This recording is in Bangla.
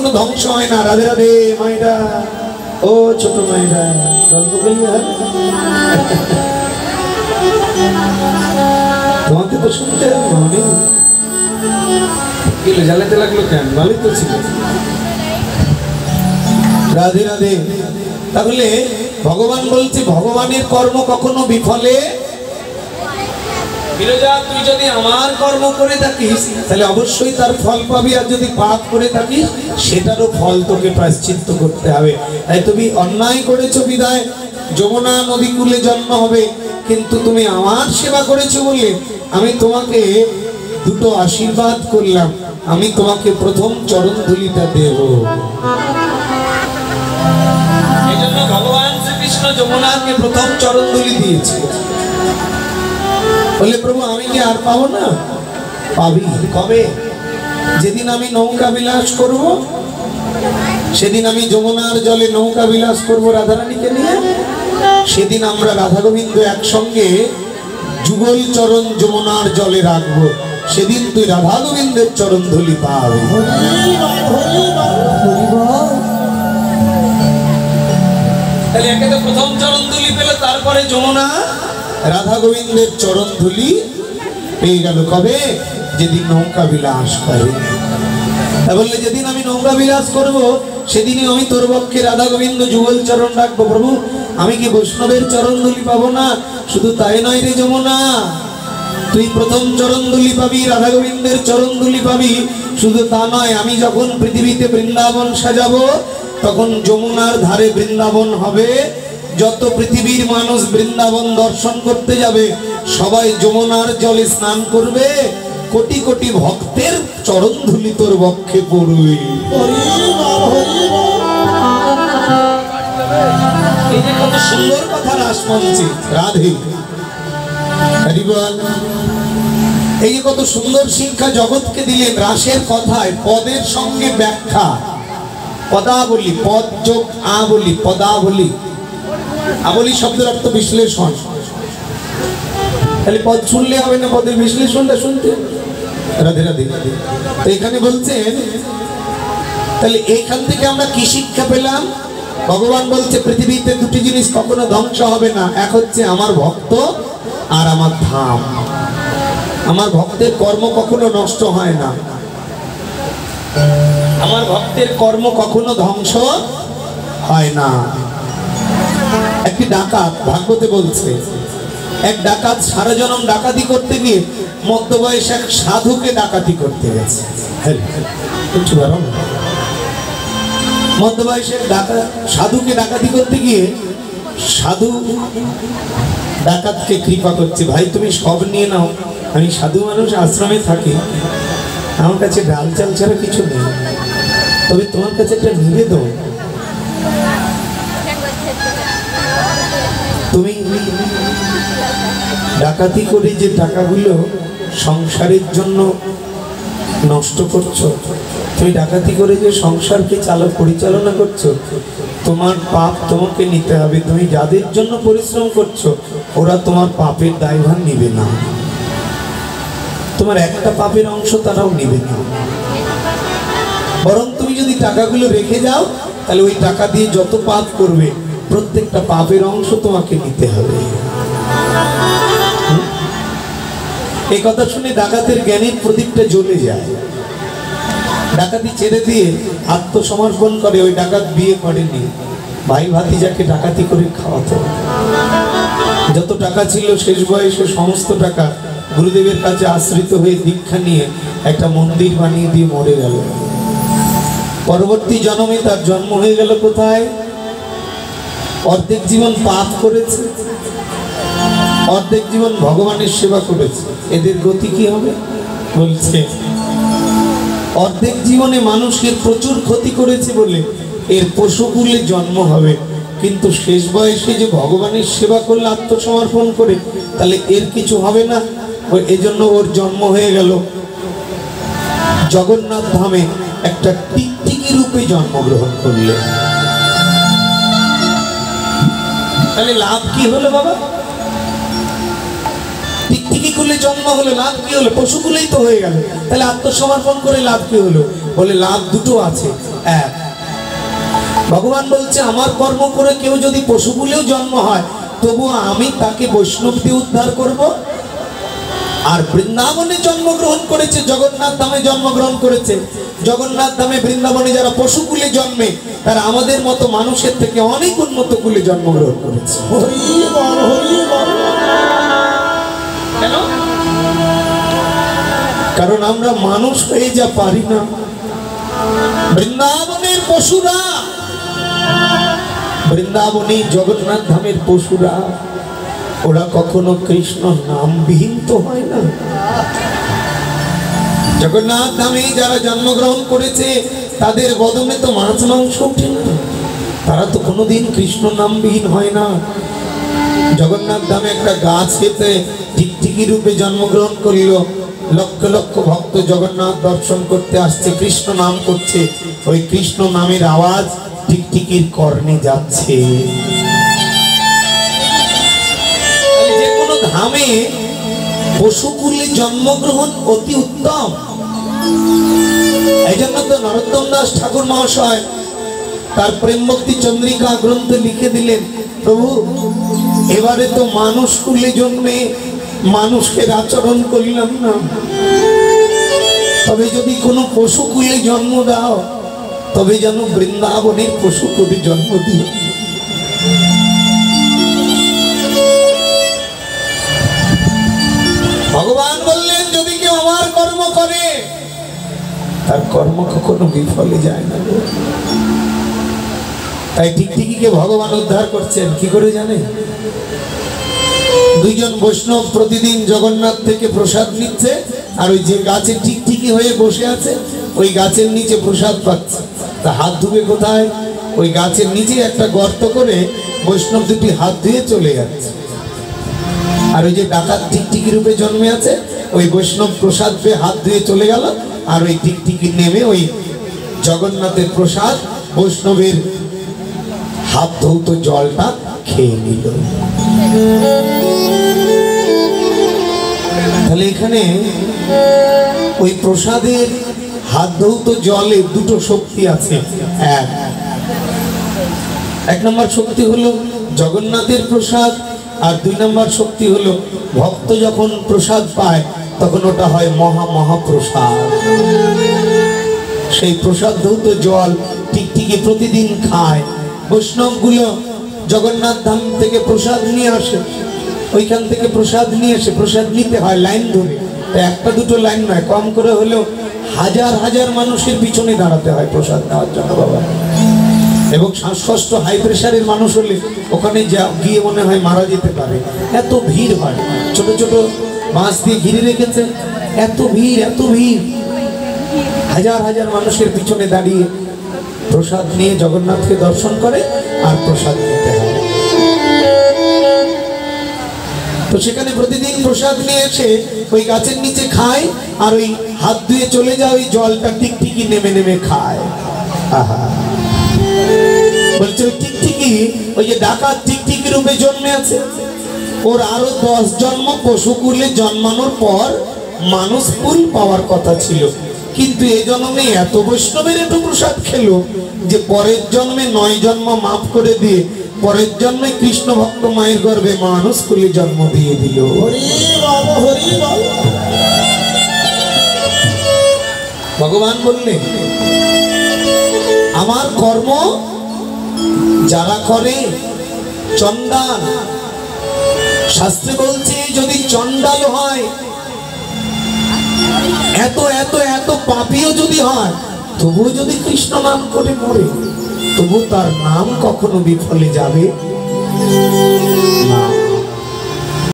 কখনো ধ্বংস হয় না। রাধে রাধে মায়েরা, ও ছোট মায়েরা, গল্প করলে তোমাকে তো শুনতে হবে। জ্বালাতে লাগলো কেন? ভালোই তো ছিল। রাধে রাধে। তাহলে ভগবান বলছে ভগবানের কর্ম কখনো বিফলে বিরজা, তুই যদি আমার কর্ম করে থাকিস তাহলে অবশ্যই তার ফল পাবি, আর যদি পাপ করে থাকিস সেটারও ফল তোকে প্রায়শ্চিত্ত করতে হবে। তাই তুমি অন্যায় করেছো বিদায় যমুনা নদী কূলে জন্ম হবে, কিন্তু তুমি আমার সেবা করেছো বলে আমি তোমাকে দুটো আশীর্বাদ করলাম, আমি তোমাকে প্রথম চরণ ধুলিটা দেব। এই জন্য ভগবান শ্রীকৃষ্ণ যমুনাকে প্রথম চরণ ধুলি দিয়েছে। বলে প্রভু আমি কি আর পাবো না? পাবি। কবে? যেদিন আমি নৌকা বিলাস করব, সেদিন আমি যমুনার জলে নৌকা বিলাস করব রাধারানীকে নিয়ে, সেদিন আমরা রাধা গোবিন্দ একসঙ্গে যুগল চরণ যমুনার জলে রাখবো, সেদিন তুই রাধা গোবিন্দের চরণ ধুলি পাবি। তাহলে একে তো প্রথম চরণ ধুলি পেল, তারপরে যমুনা রাধা গোবিন্দের চরণ ধুলি পেয়ে গেল। কবে? যেদিন নৌকা বিলাস করে। বললে যেদিন আমি নৌকা বিলাস করব সেদিনই আমি তোর পক্ষে রাধা গোবিন্দ যুগল চরণ রাখবো। প্রভু আমি কি বৈষ্ণবের চরণ ধুলি পাবো না? শুধু তাই নয় রে যমুনা, তুই প্রথম চরণ ধুলি পাবি, রাধা গোবিন্দের চরণ ধুলি পাবি। শুধু তা নয়, আমি যখন পৃথিবীতে বৃন্দাবন সাজাবো তখন যমুনার ধারে বৃন্দাবন হবে। যত পৃথিবীর মানুষ বৃন্দাবন দর্শন করতে যাবে সবাই যমুনার জলে স্নান করবে, কোটি কোটি ভক্তের চরণ ধুলি তোর বক্ষে পড়বে। এই যে কত সুন্দর কথা রাস মঞ্চে রাধে। এই যে কত সুন্দর শিক্ষা জগৎকে দিলেন রাসের কথায়, পদের সঙ্গে ব্যাখ্যা, পদাবলী, পদ যোগ আবলি, পদাবলী। আবলি শব্দের অর্থ বিশ্লেষণ। তাহলে পদ শুনলে হবে না, পদের বিশ্লেষণটা শুনতে। রাধে রাধে। তো এখানে বলছেন, তাহলে এইখান থেকে আমরা কি শিক্ষা পেলাম? ভগবান বলছে পৃথিবীতে দুটি জিনিস কখনো ধ্বংস হবে না, এক হচ্ছে আমার ভক্ত আর আমার ধাম। আমার ভক্তের কর্ম কখনো নষ্ট হয় না, আমার ভক্তের কর্ম কখনো ধ্বংস হয় না। একটি ডাকাত ভাগবতে বলছে, এক ডাকাত সারা জনম ডাকাতি করতে গিয়ে মধ্যবয়স এক সাধুকে ডাকাতি করতে গেছে। মধ্যবয়সের সাধুকে ডাকাতি করতে গিয়ে সাধু ডাকাতকে কৃপা করছে, ভাই তুমি সব নিয়ে নাও, আমি সাধু মানুষ আশ্রমে থাকি, আমার কাছে ডাল চাল ছাড়া কিছু নেই, তবে তোমার কাছে একটা নিবেদন, তুমি ডাকাতি করে যে টাকাগুলো সংসারের জন্য নষ্ট করছো, তুমি ডাকাতি করে যে সংসারকে পরিচালনা করছো, তোমার পাপ তোমাকে নিতে হবে। তুমি যাদের জন্য পরিশ্রম করছো ওরা তোমার পাপের দায়ভার নিবে না, তোমার একটা পাপের অংশ তারাও নিবে না। বরং তুমি যদি টাকাগুলো রেখে যাও তাহলে ওই টাকা দিয়ে যত পাপ করবে প্রত্যেকটা পাপের অংশ তোমাকে নিতে হবে। এই কথা শুনে ডাকাতের জ্ঞানের প্রদীপটা জ্বলে যায়। ডাকাতি ছেড়ে দিয়ে আত্মসমর্পণ করে। ওই ডাকাত বিয়ে করেনি, ভাই ভাতিজাকে ডাকাতি করে খাওয়াতো। যত টাকা ছিল শেষ বয়সে সমস্ত টাকা গুরুদেবের কাছে আশ্রিত হয়ে দীক্ষা নিয়ে একটা মন্দির বানিয়ে দিয়ে মরে গেল। পরবর্তী জন্মে তার জন্ম হয়ে গেল কোথায়? অর্ধেক জীবন পাপ করেছে, অর্ধেক জীবন ভগবানের সেবা করেছে। এদের গতি কি হবে? বলছে অর্ধেক জীবনে মানুষের প্রচুর ক্ষতি করেছে বলে এর পশুকুলে জন্ম হবে, কিন্তু শেষ বয়সে যে ভগবানের সেবা করলে আত্মসমর্পণ করে তাহলে এর কিছু হবে না। এই জন্য ওর জন্ম হয়ে গেল জগন্নাথ ধামে একটা টিকটিকি রূপে জন্মগ্রহণ করলে। তাহলে লাভ কি হলো বাবা? টিকটিকি টিকটিকি কুলে জন্ম হলো, লাভ কি হলো? পশুকুলেই তো হয়ে গেল। তাহলে আত্মসমর্পণ করে লাভ কি হলো? বলে লাভ দুটো আছে। এক, ভগবান বলছে আমার কর্ম করে কেউ যদি পশুকুলেও জন্ম হয় তবুও আমি তাকে বৈষ্ণব দিয়ে উদ্ধার করব। আর বৃন্দাবনে জন্মগ্রহণ করেছে, জগন্নাথ ধামে জন্মগ্রহণ করেছে, জগন্নাথ ধামে বৃন্দাবনে যারা পশুকুলে জন্মে তারা আমাদের মতো মানুষের থেকে অনেক উন্নত কুলে জন্মগ্রহণ করেছে। কেন? কারণ আমরা মানুষ হয়ে যা পারি না, বৃন্দাবনের পশুরা, বৃন্দাবনে জগন্নাথ ধামের পশুরা, ওরা কখনো কৃষ্ণ নামবিহীন তো হয় না। জগন্নাথ ধামে যারা জন্মগ্রহণ করেছে তাদের বদনে তো মাছ মাংস ওঠে না, তারা তো কোনোদিন কৃষ্ণ নামবিহীন হয় না। জগন্নাথ ধামে একটা গাছ খেতে টিকটিকি রূপে জন্মগ্রহণ করিল, লক্ষ লক্ষ ভক্ত জগন্নাথ দর্শন করতে আসছে, কৃষ্ণ নাম করছে, ওই কৃষ্ণ নামের আওয়াজ টিকটিকির কর্ণে যাচ্ছে। যে কোনো ধামে পশুকুলে জন্মগ্রহণ অতি উত্তম। এই জন্য তো নরোত্তম দাস ঠাকুর মহাশয় তার প্রেম ভক্তি চন্দ্রিকা গ্রন্থে লিখে দিলেন, প্রভু এবারে তো মানুষ কুলে জন্মে মানুষের আচরণ করলাম না, তবে যদি কোনো পশু কুলে জন্ম দাও তবে যেন বৃন্দাবনের পশু কুলে জন্ম দিও। ভগবান বললেন যদি কেউ আমার কর্ম করে তার কর্ম কখনো বিফলে যায় না। তাই টিকটিকিকে ভগবান উদ্ধার করছেন কি করে জানেন? দুইজন বৈষ্ণব প্রতিদিন জগন্নাথ থেকে প্রসাদ নিচ্ছে, আর ওই যে গাছে টিকটিকি হয়ে বসে আছে ওই গাছের নিচে প্রসাদ পাচ্ছে। তা হাত ধুবে কোথায়? ওই গাছের নিচে একটা গর্ত করে বৈষ্ণব দুটি হাত ধুয়ে চলে যাচ্ছে। আর ওই যে ডাকাত টিকটিকি রূপে জন্মে আছে ওই বৈষ্ণব প্রসাদ পেয়ে হাত ধুয়ে চলে গেল, আর ওই টিকটিকি নেমে ওই জগন্নাথের প্রসাদ বৈষ্ণবের হাত ধৌত জলটা খেয়ে নিল। তাহলে এখানে ওই প্রসাদের হাত ধৌত জলে দুটো শক্তি আছে। এক নম্বর শক্তি হলো জগন্নাথের প্রসাদ, আর দুই নম্বর শক্তি হলো ভক্ত যখন প্রসাদ পায় তখন ওটা হয় মহা মহাপ্রসাদ। সেই প্রসাদ ধৌত জল টিকটিকি প্রতিদিন খায়। বৈষ্ণবগুলো জগন্নাথ ধাম থেকে প্রসাদ নিয়ে আসে, ওইখান থেকে প্রসাদ নিয়ে এসে প্রসাদ নিতে হয় লাইন ধরে। একটা দুটো লাইন নয়, কম করে হলেও হাজার হাজার মানুষের পিছনে দাঁড়াতে হয় প্রসাদ নেওয়ার জন্য বাবা। এবং শ্বাসকষ্ট হাই প্রেশারের মানুষ হলে ওখানে গিয়ে মনে হয় মারা যেতে পারে, এত ভিড় হয়। ছোট ছোট বাঁশ দিয়ে ঘিরে রেখেছে, এত ভিড় এত ভিড়, হাজার হাজার মানুষের পিছনে দাঁড়িয়ে প্রসাদ নিয়ে জগন্নাথকে দর্শন করে আর প্রসাদ নিতে হয়। তো সেখানে প্রতিদিন প্রসাদ নিয়ে এসে ওই গাছের নিচে খায়, আর ওই হাত ধুয়ে চলে যায় ওই জলটা টিকটিকি নেমে নেমে খায়। আহা, বলছে ওই টিকটিকি ওই যে ডাকাত টিকটিকি রূপে জন্মে আছে, ওর আরো 10 জন্ম পশুকুলে জন্মানোর পর মানুষ কুল পাওয়ার কথা ছিল, কিন্তু এই জন্মে এত বৈষ্ণবের একটু প্রসাদ খেলো যে পরের জন্মে 9 জন্ম মাফ করে দিয়ে পরের জন্মে কৃষ্ণ ভক্ত মায়ের গর্ভে মানুষ কুলে জন্ম দিয়ে দিল। ভগবান বললেন আমার কর্ম যারা করে চন্ডাল, শাস্ত্রে বলছে যদি চন্ডাল হয়, এত এত এত পাপীও যদি হয়, তবুও যদি কৃষ্ণ নাম করে মরে তবু তার নাম কখনো বিফলে যাবে